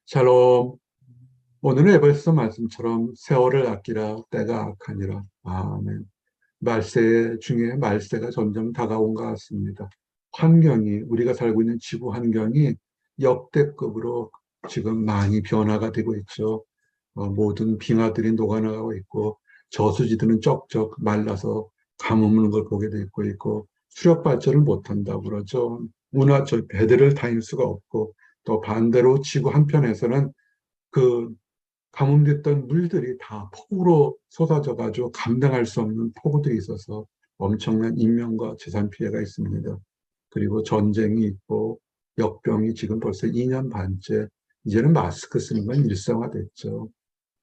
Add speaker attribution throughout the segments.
Speaker 1: 샬롬. 오늘의 에베소 말씀처럼 세월을 아끼라 때가 악하니라. 아멘. 말세 중에 말세가 점점 다가온 것 같습니다. 환경이, 우리가 살고 있는 지구 환경이 역대급으로 지금 많이 변화가 되고 있죠. 모든 빙하들이 녹아나가고 있고, 저수지들은 쩍쩍 말라서 가뭄는 걸 보게 되고 있고, 수력 발전을 못한다고 그러죠. 배들을 다닐 수가 없고, 또 반대로 지구 한편에서는 그 가뭄됐던 물들이 다 폭우로 쏟아져 가지고 감당할 수 없는 폭우들이 있어서 엄청난 인명과 재산 피해가 있습니다. 그리고 전쟁이 있고 역병이 지금 벌써 2년 반째, 이제는 마스크 쓰는 건 일상화됐죠.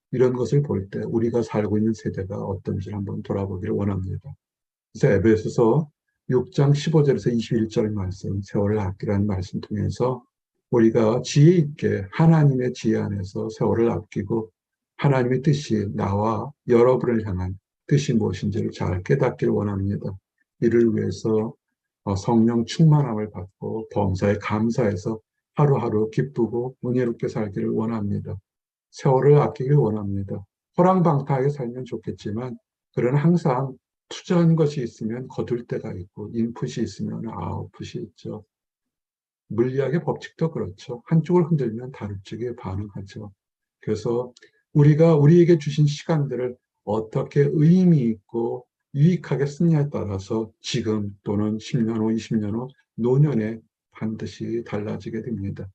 Speaker 1: 이런 것을 볼 때 우리가 살고 있는 세대가 어떤지 한번 돌아보기를 원합니다. 그래서 에베소서 6장 15절에서 21절 말씀, 세월을 아끼라는 말씀 통해서 우리가 지혜 있게 하나님의 지혜 안에서 세월을 아끼고 하나님의 뜻이 나와 여러분을 향한 뜻이 무엇인지를 잘 깨닫기를 원합니다. 이를 위해서 성령 충만함을 받고 범사에 감사해서 하루하루 기쁘고 은혜롭게 살기를 원합니다. 세월을 아끼길 원합니다. 호랑방탕하게 살면 좋겠지만, 그러나 항상 투자한 것이 있으면 거둘 때가 있고, 인풋이 있으면 아웃풋이 있죠. 물리학의 법칙도 그렇죠. 한쪽을 흔들면 다른 쪽에 반응하죠. 그래서 우리가 우리에게 주신 시간들을 어떻게 의미 있고 유익하게 쓰냐에 따라서 지금 또는 10년 후, 20년 후, 노년에 반드시 달라지게 됩니다.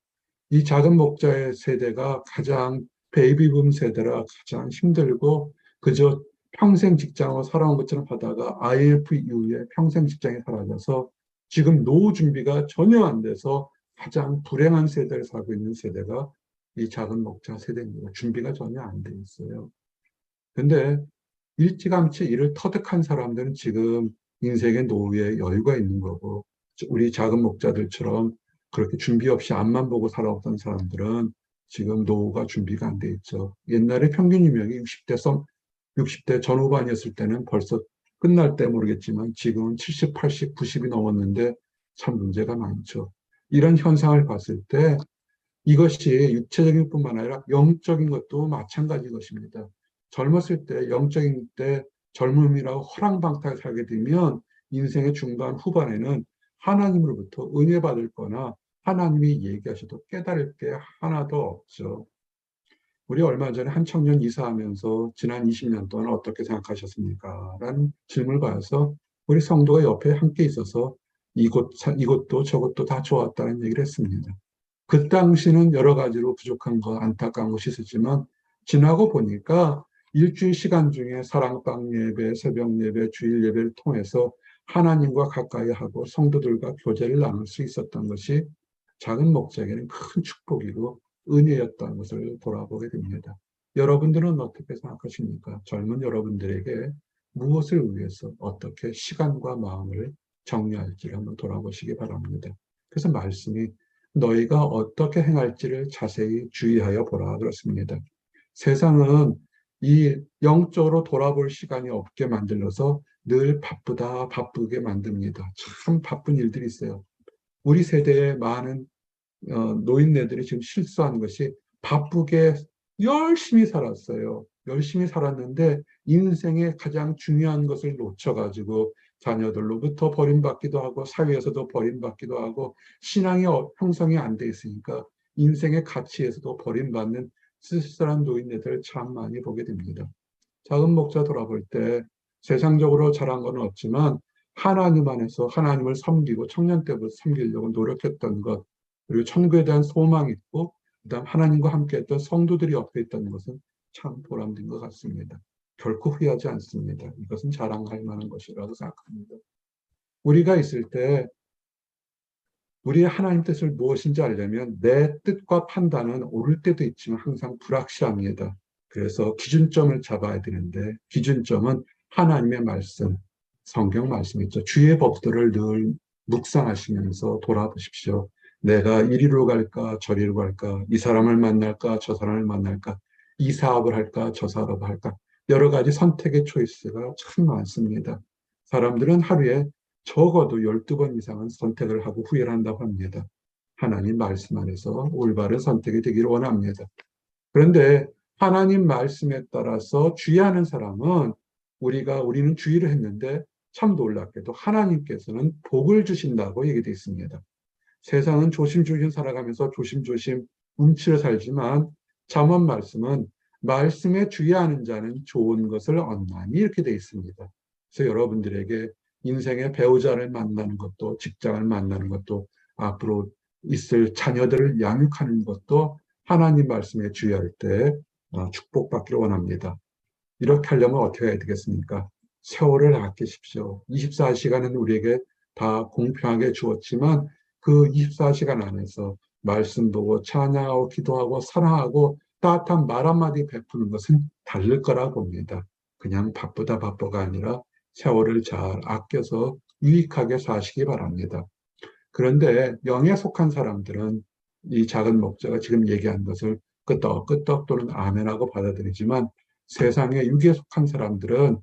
Speaker 1: 이 작은 목자의 세대가 가장 베이비붐 세대라 가장 힘들고 그저 평생 직장으로 살아온 것처럼 하다가 IMF 이후에 평생 직장이 사라져서 지금 노후 준비가 전혀 안 돼서 가장 불행한 세대를 살고 있는 세대가 이 작은 목자 세대입니다. 준비가 전혀 안 돼 있어요. 근데 일찌감치 이를 터득한 사람들은 지금 인생의 노후에 여유가 있는 거고, 우리 작은 목자들처럼 그렇게 준비 없이 앞만 보고 살아왔던 사람들은 지금 노후가 준비가 안 돼 있죠. 옛날에 평균 유명이 60대 전후반이었을 때는 벌써 끝날 때 모르겠지만 지금은 70, 80, 90이 넘었는데 참 문제가 많죠. 이런 현상을 봤을 때 이것이 육체적인 뿐만 아니라 영적인 것도 마찬가지 것입니다. 젊었을 때, 영적인 때 젊음이라고 허랑방탕하게 살게 되면 인생의 중반, 후반에는 하나님으로부터 은혜 받을 거나 하나님이 얘기하셔도 깨달을 게 하나도 없죠. 우리 얼마 전에 한 청년 이사하면서 지난 20년 동안 어떻게 생각하셨습니까? 라는 질문을 받아서 우리 성도가 옆에 함께 있어서 이것도 저것도 다 좋았다는 얘기를 했습니다. 그 당시는 여러 가지로 부족한 거, 안타까운 것이 있었지만, 지나고 보니까 일주일 시간 중에 사랑방 예배, 새벽 예배, 주일 예배를 통해서 하나님과 가까이 하고 성도들과 교제를 나눌 수 있었던 것이 작은 목자에게는 큰 축복이고 은혜였다는 것을 돌아보게 됩니다. 여러분들은 어떻게 생각하십니까? 젊은 여러분들에게 무엇을 위해서 어떻게 시간과 마음을 정리할지를 한번 돌아보시기 바랍니다. 그래서 말씀이 너희가 어떻게 행할지를 자세히 주의하여 보라 그렇습니다. 세상은 이 영적으로 돌아볼 시간이 없게 만들어서 늘 바쁘다 바쁘게 만듭니다. 참 바쁜 일들이 있어요. 우리 세대의 많은 노인네들이 지금 실수한 것이 바쁘게 열심히 살았어요. 열심히 살았는데 인생의 가장 중요한 것을 놓쳐가지고 자녀들로부터 버림받기도 하고 사회에서도 버림받기도 하고 신앙이 형성이 안 돼 있으니까 인생의 가치에서도 버림받는 쓸쓸한 노인네들을 참 많이 보게 됩니다. 작은 목자 돌아볼 때 세상적으로 잘한 건 없지만 하나님 안에서 하나님을 섬기고 청년 때부터 섬기려고 노력했던 것, 그리고 천국에 대한 소망이 있고 그다음 하나님과 함께했던 성도들이 옆에 있다는 것은 참 보람된 것 같습니다. 결코 후회하지 않습니다. 이것은 자랑할 만한 것이라고 생각합니다. 우리가 있을 때 우리의 하나님 뜻을 무엇인지 알려면 내 뜻과 판단은 옳을 때도 있지만 항상 불확실합니다. 그래서 기준점을 잡아야 되는데 기준점은 하나님의 말씀, 성경 말씀 있죠. 주의 법들을 늘 묵상하시면서 돌아보십시오. 내가 이리로 갈까 저리로 갈까, 이 사람을 만날까 저 사람을 만날까, 이 사업을 할까 저 사업을 할까, 여러 가지 선택의 초이스가 참 많습니다. 사람들은 하루에 적어도 12번 이상은 선택을 하고 후회를 한다고 합니다. 하나님 말씀 안에서 올바른 선택이 되기를 원합니다. 그런데 하나님 말씀에 따라서 주의하는 사람은 우리는 주의를 했는데 참 놀랍게도 하나님께서는 복을 주신다고 얘기되어 있습니다. 세상은 조심조심 살아가면서 조심조심 움츠려 살지만 잠언 말씀은 말씀에 주의하는 자는 좋은 것을 얻나니 이렇게 되어 있습니다. 그래서 여러분들에게 인생의 배우자를 만나는 것도 직장을 만나는 것도 앞으로 있을 자녀들을 양육하는 것도 하나님 말씀에 주의할 때 축복받기를 원합니다. 이렇게 하려면 어떻게 해야 되겠습니까? 세월을 아끼십시오. 24시간은 우리에게 다 공평하게 주었지만 그 24시간 안에서 말씀 보고 찬양하고 기도하고 사랑하고 따뜻한 말 한마디 베푸는 것은 다를 거라 봅니다. 그냥 바쁘다 바빠가 아니라 세월을 잘 아껴서 유익하게 사시기 바랍니다. 그런데 영에 속한 사람들은 이 작은 목자가 지금 얘기한 것을 끄떡끄떡 또는 아멘하고 받아들이지만 세상에 육에 속한 사람들은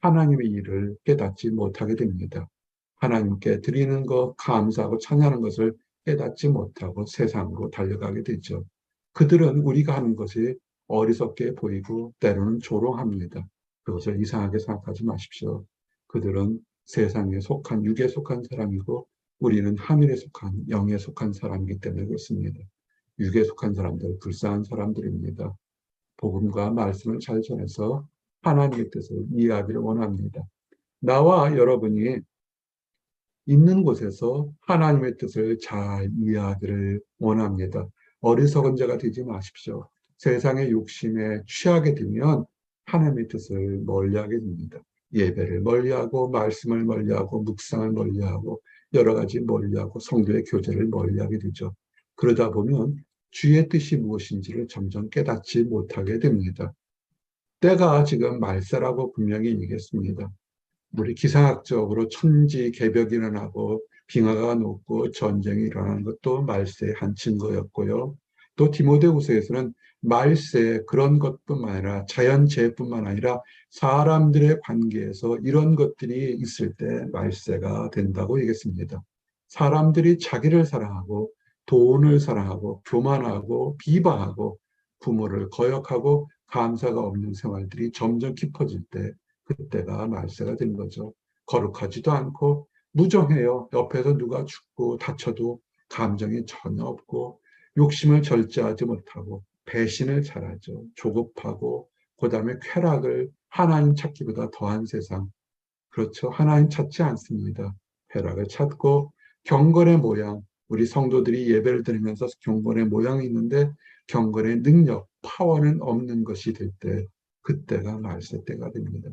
Speaker 1: 하나님의 일을 깨닫지 못하게 됩니다. 하나님께 드리는 것, 감사하고 찬양하는 것을 깨닫지 못하고 세상으로 달려가게 되죠. 그들은 우리가 하는 것이 어리석게 보이고 때로는 조롱합니다. 그것을 이상하게 생각하지 마십시오. 그들은 세상에 속한, 육에 속한 사람이고 우리는 하늘에 속한, 영에 속한 사람이기 때문에 그렇습니다. 육에 속한 사람들, 불쌍한 사람들입니다. 복음과 말씀을 잘 전해서 하나님의 뜻을 이해하기를 원합니다. 나와 여러분이 있는 곳에서 하나님의 뜻을 잘 이해하기를 원합니다. 어리석은 자가 되지 마십시오. 세상의 욕심에 취하게 되면 하나님의 뜻을 멀리하게 됩니다. 예배를 멀리하고 말씀을 멀리하고 묵상을 멀리하고 여러 가지 멀리하고 성도의 교제를 멀리하게 되죠. 그러다 보면 주의 뜻이 무엇인지를 점점 깨닫지 못하게 됩니다. 때가 지금 말세라고 분명히 얘기했습니다. 우리 기상학적으로 천지 개벽이 일어나고 빙하가 녹고 전쟁이 일어나는 것도 말세의 한 증거였고요. 또 디모데후서에서는 말세 그런 것뿐만 아니라 자연재해뿐만 아니라 사람들의 관계에서 이런 것들이 있을 때 말세가 된다고 얘기했습니다. 사람들이 자기를 사랑하고 돈을 사랑하고 교만하고 비방하고 부모를 거역하고 감사가 없는 생활들이 점점 깊어질 때 그때가 말세가 된 거죠. 거룩하지도 않고 무정해요. 옆에서 누가 죽고 다쳐도 감정이 전혀 없고 욕심을 절제하지 못하고 배신을 잘하죠. 조급하고 그다음에 쾌락을 하나님 찾기보다 더한 세상. 그렇죠. 하나님 찾지 않습니다. 쾌락을 찾고 경건의 모양, 우리 성도들이 예배를 드리면서 경건의 모양이 있는데 경건의 능력, 파워는 없는 것이 될 때 그때가 말세 때가 됩니다.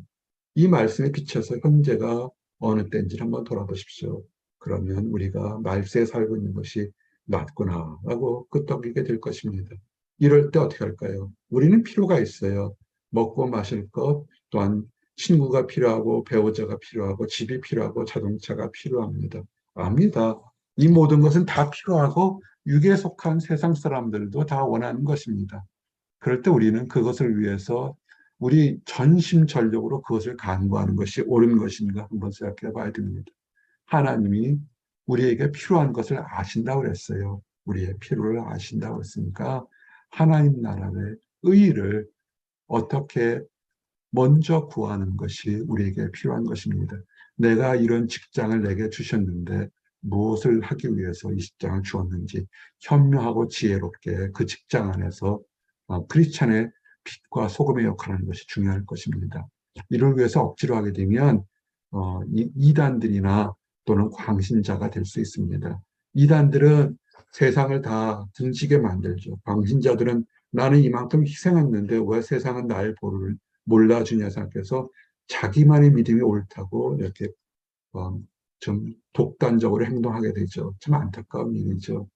Speaker 1: 이 말씀에 비춰서 현재가 어느 때인지를 한번 돌아보십시오. 그러면 우리가 말세에 살고 있는 것이 맞구나라고 끄떡이게 될 것입니다. 이럴 때 어떻게 할까요? 우리는 필요가 있어요. 먹고 마실 것, 또한 친구가 필요하고 배우자가 필요하고 집이 필요하고 자동차가 필요합니다. 압니다. 이 모든 것은 다 필요하고 육에 속한 세상 사람들도 다 원하는 것입니다. 그럴 때 우리는 그것을 위해서 우리 전심전력으로 그것을 간구하는 것이 옳은 것인가 한번 생각해 봐야 됩니다. 하나님이 우리에게 필요한 것을 아신다고 그랬어요. 우리의 필요를 아신다고 했으니까 하나님 나라의 의의를 어떻게 먼저 구하는 것이 우리에게 필요한 것입니다. 내가 이런 직장을 내게 주셨는데 무엇을 하기 위해서 이 직장을 주었는지 현명하고 지혜롭게 그 직장 안에서 크리스찬의 빛과 소금의 역할을 하는 것이 중요할 것입니다. 이를 위해서 억지로 하게 되면 이단들이나 또는 광신자가 될 수 있습니다. 이단들은 세상을 다 등지게 만들죠. 광신자들은 나는 이만큼 희생했는데 왜 세상은 나의 보루를 몰라주냐 생각해서 자기만의 믿음이 옳다고 이렇게 좀 독단적으로 행동하게 되죠. 참 안타까운 일이죠.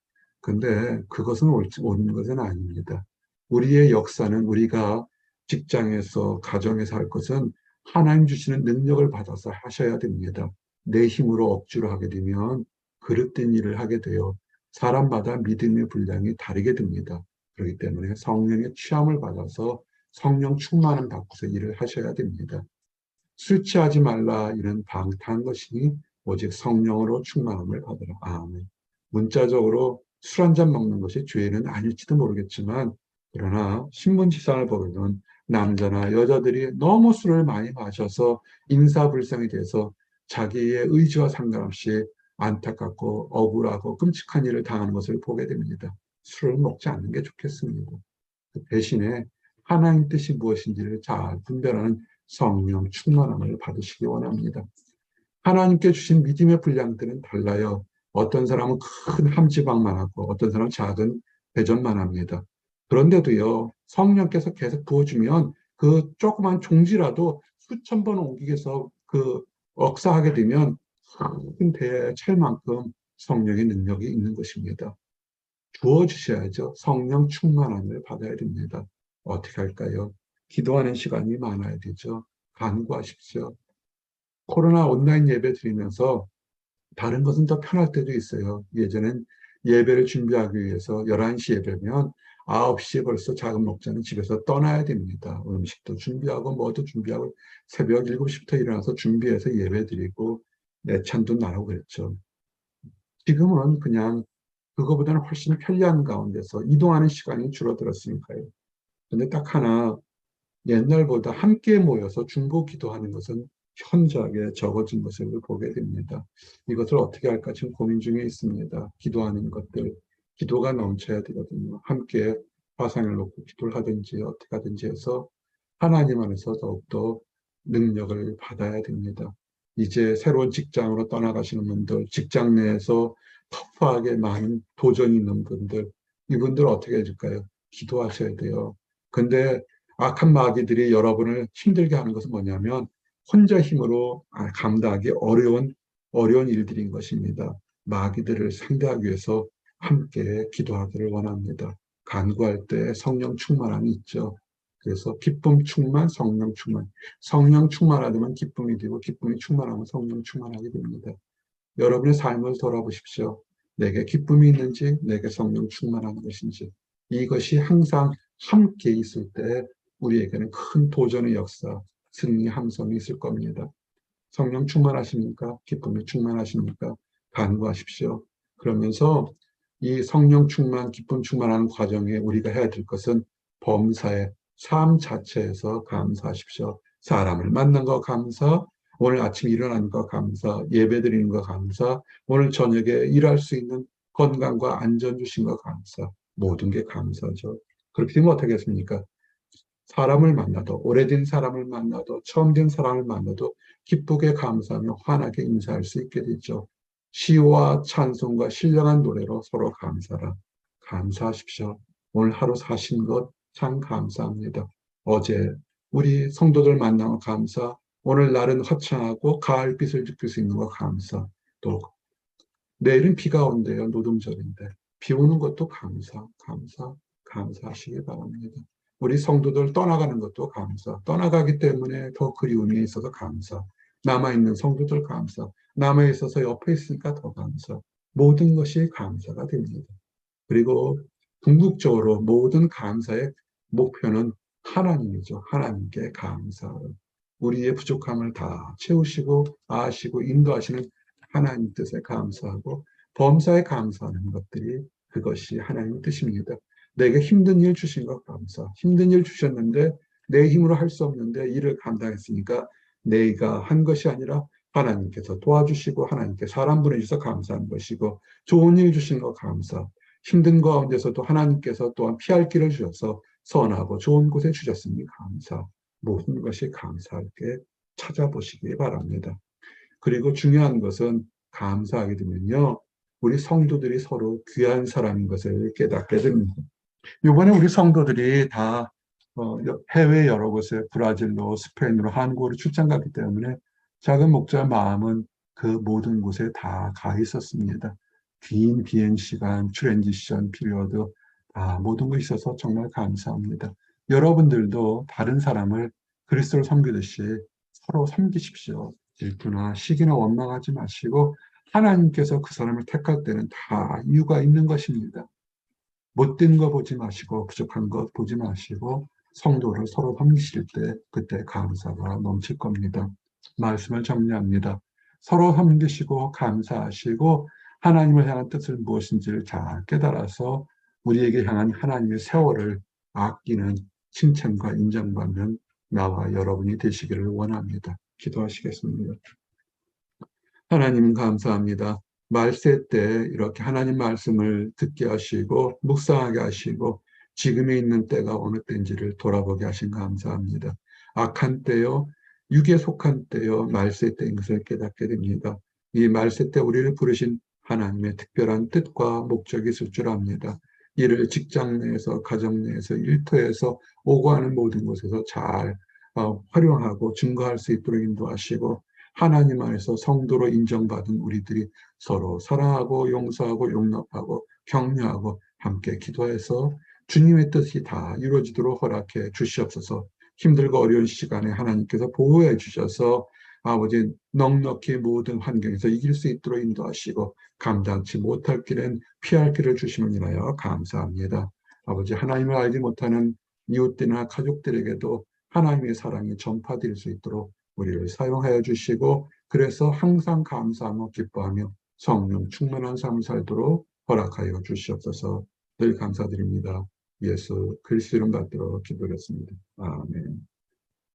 Speaker 1: 근데 그것은 옳은 것은 아닙니다. 우리의 역사는 우리가 직장에서 가정에서 할 것은 하나님 주시는 능력을 받아서 하셔야 됩니다. 내 힘으로 억지로 하게 되면 그릇된 일을 하게 되어 사람마다 믿음의 분량이 다르게 됩니다. 그렇기 때문에 성령의 취함을 받아서 성령 충만을 받고서 일을 하셔야 됩니다. 술 취하지 말라 이는 방탕한 것이니 오직 성령으로 충만함을 받으라. 아멘. 문자적으로 술 한 잔 먹는 것이 죄는 아닐지도 모르겠지만, 그러나 신문지상을 보면 남자나 여자들이 너무 술을 많이 마셔서 인사불성이 돼서 자기의 의지와 상관없이 안타깝고 억울하고 끔찍한 일을 당하는 것을 보게 됩니다. 술을 먹지 않는 게 좋겠습니다. 그 대신에 하나님 뜻이 무엇인지를 잘 분별하는 성령 충만함을 받으시기 원합니다. 하나님께 주신 믿음의 분량들은 달라요. 어떤 사람은 큰 함지박만 하고 어떤 사람은 작은 배전만 합니다. 그런데도요, 성령께서 계속 부어주면 그 조그만 종지라도 수천 번 옮기게서 그 억사하게 되면 큰 배에 찰 만큼 성령의 능력이 있는 것입니다. 부어주셔야죠. 성령 충만함을 받아야 됩니다. 어떻게 할까요? 기도하는 시간이 많아야 되죠. 간구하십시오. 코로나 온라인 예배 드리면서 다른 것은 더 편할 때도 있어요. 예전엔 예배를 준비하기 위해서 11시 예배면 9시에 벌써 작은 목자는 집에서 떠나야 됩니다. 음식도 준비하고 뭐도 준비하고 새벽 7시부터 일어나서 준비해서 예배 드리고 내찬도 나누고 그랬죠. 지금은 그냥 그거보다는 훨씬 편리한 가운데서 이동하는 시간이 줄어들었으니까요. 근데 딱 하나 옛날보다 함께 모여서 중보 기도하는 것은 현저하게 적어진 것을 보게 됩니다. 이것을 어떻게 할까 지금 고민 중에 있습니다. 기도하는 것들, 기도가 넘쳐야 되거든요. 함께 화상을 놓고 기도를 하든지 어떻게 하든지 해서 하나님 안에서 더욱더 능력을 받아야 됩니다. 이제 새로운 직장으로 떠나가시는 분들, 직장 내에서 터프하게 많은 도전이 있는 분들, 이분들 어떻게 해줄까요? 기도하셔야 돼요. 근데 악한 마귀들이 여러분을 힘들게 하는 것은 뭐냐면 혼자 힘으로 감당하기 어려운 일들인 것입니다. 마귀들을 상대하기 위해서 함께 기도하기를 원합니다. 간구할 때 성령 충만함이 있죠. 그래서 기쁨 충만, 성령 충만. 성령 충만하면 기쁨이 되고 기쁨이 충만하면 성령 충만하게 됩니다. 여러분의 삶을 돌아보십시오. 내게 기쁨이 있는지, 내게 성령 충만한 것인지. 이것이 항상 함께 있을 때 우리에게는 큰 도전의 역사, 승리 함성이 있을 겁니다. 성령 충만하십니까? 기쁨이 충만하십니까? 간구하십시오. 그러면서 이 성령 충만, 기쁨 충만하는 과정에 우리가 해야 될 것은 범사의 삶 자체에서 감사하십시오. 사람을 만난 거 감사, 오늘 아침 일어난 거 감사, 예배 드리는 거 감사, 오늘 저녁에 일할 수 있는 건강과 안전 주신 거 감사. 모든 게 감사죠. 그렇게 되면 어떻게 했습니까? 사람을 만나도, 오래된 사람을 만나도, 처음 된 사람을 만나도 기쁘게 감사하며 환하게 인사할 수 있게 되죠. 시와 찬송과 신령한 노래로 서로 감사라. 감사하십시오. 오늘 하루 사신 것 참 감사합니다. 어제 우리 성도들 만나고 감사, 오늘 날은 화창하고 가을빛을 느낄 수 있는 거 감사, 또 내일은 비가 온대요. 노동절인데. 비 오는 것도 감사하시기 바랍니다. 우리 성도들 떠나가는 것도 감사. 떠나가기 때문에 더 그리움이 있어서 감사. 남아있는 성도들 감사. 남아있어서 옆에 있으니까 더 감사. 모든 것이 감사가 됩니다. 그리고 궁극적으로 모든 감사의 목표는 하나님이죠. 하나님께 감사. 우리의 부족함을 다 채우시고 아시고 인도하시는 하나님 뜻에 감사하고 범사에 감사하는 것들이 그것이 하나님 뜻입니다. 내게 힘든 일 주신 것 감사. 힘든 일 주셨는데 내 힘으로 할 수 없는데 일을 감당했으니까 내가 한 것이 아니라 하나님께서 도와주시고 하나님께 사람 보내주셔서 감사한 것이고 좋은 일 주신 것 감사. 힘든 가운데서도 하나님께서 또한 피할 길을 주셔서 선하고 좋은 곳에 주셨으니 감사. 모든 것이 감사하게 찾아보시기 바랍니다. 그리고 중요한 것은 감사하게 되면요. 우리 성도들이 서로 귀한 사람인 것을 깨닫게 됩니다. 이번에 우리 성도들이 다 해외 여러 곳에 브라질로, 스페인으로, 한국으로 출장 갔기 때문에 작은 목자 마음은 그 모든 곳에 다 가 있었습니다. 긴 비행 시간, 트랜지션 피리어드 다 모든 것이 있어서 정말 감사합니다. 여러분들도 다른 사람을 그리스도를 섬기듯이 서로 섬기십시오. 질투나 시기나 원망하지 마시고 하나님께서 그 사람을 택할 때는 다 이유가 있는 것입니다. 못된 거 보지 마시고 부족한 것 보지 마시고 성도를 서로 섬기실 때 그때 감사가 넘칠 겁니다. 말씀을 정리합니다. 서로 섬기시고 감사하시고 하나님을 향한 뜻은 무엇인지를 잘 깨달아서 우리에게 향한 하나님의 세월을 아끼는 칭찬과 인정받는 나와 여러분이 되시기를 원합니다. 기도하시겠습니다. 하나님 감사합니다. 말세 때 이렇게 하나님 말씀을 듣게 하시고 묵상하게 하시고 지금에 있는 때가 어느 때인지를 돌아보게 하신 감사합니다. 악한 때요, 육에 속한 때요, 말세 때인 것을 깨닫게 됩니다. 이 말세 때 우리를 부르신 하나님의 특별한 뜻과 목적이 있을 줄 압니다. 이를 직장 내에서, 가정 내에서, 일터에서 오고 하는 모든 곳에서 잘 활용하고 증거할 수 있도록 인도하시고 하나님 안에서 성도로 인정받은 우리들이 서로 사랑하고 용서하고 용납하고 격려하고 함께 기도해서 주님의 뜻이 다 이루어지도록 허락해 주시옵소서. 힘들고 어려운 시간에 하나님께서 보호해 주셔서 아버지 넉넉히 모든 환경에서 이길 수 있도록 인도하시고 감당치 못할 길은 피할 길을 주시면 인하여 감사합니다. 아버지 하나님을 알지 못하는 이웃들이나 가족들에게도 하나님의 사랑이 전파될 수 있도록 우리를 사용하여 주시고 그래서 항상 감사하며 기뻐하며 성령 충만한 삶을 살도록 허락하여 주시옵소서. 늘 감사드립니다. 예수 그리스도 이름 받들어 기도했습니다. 아멘.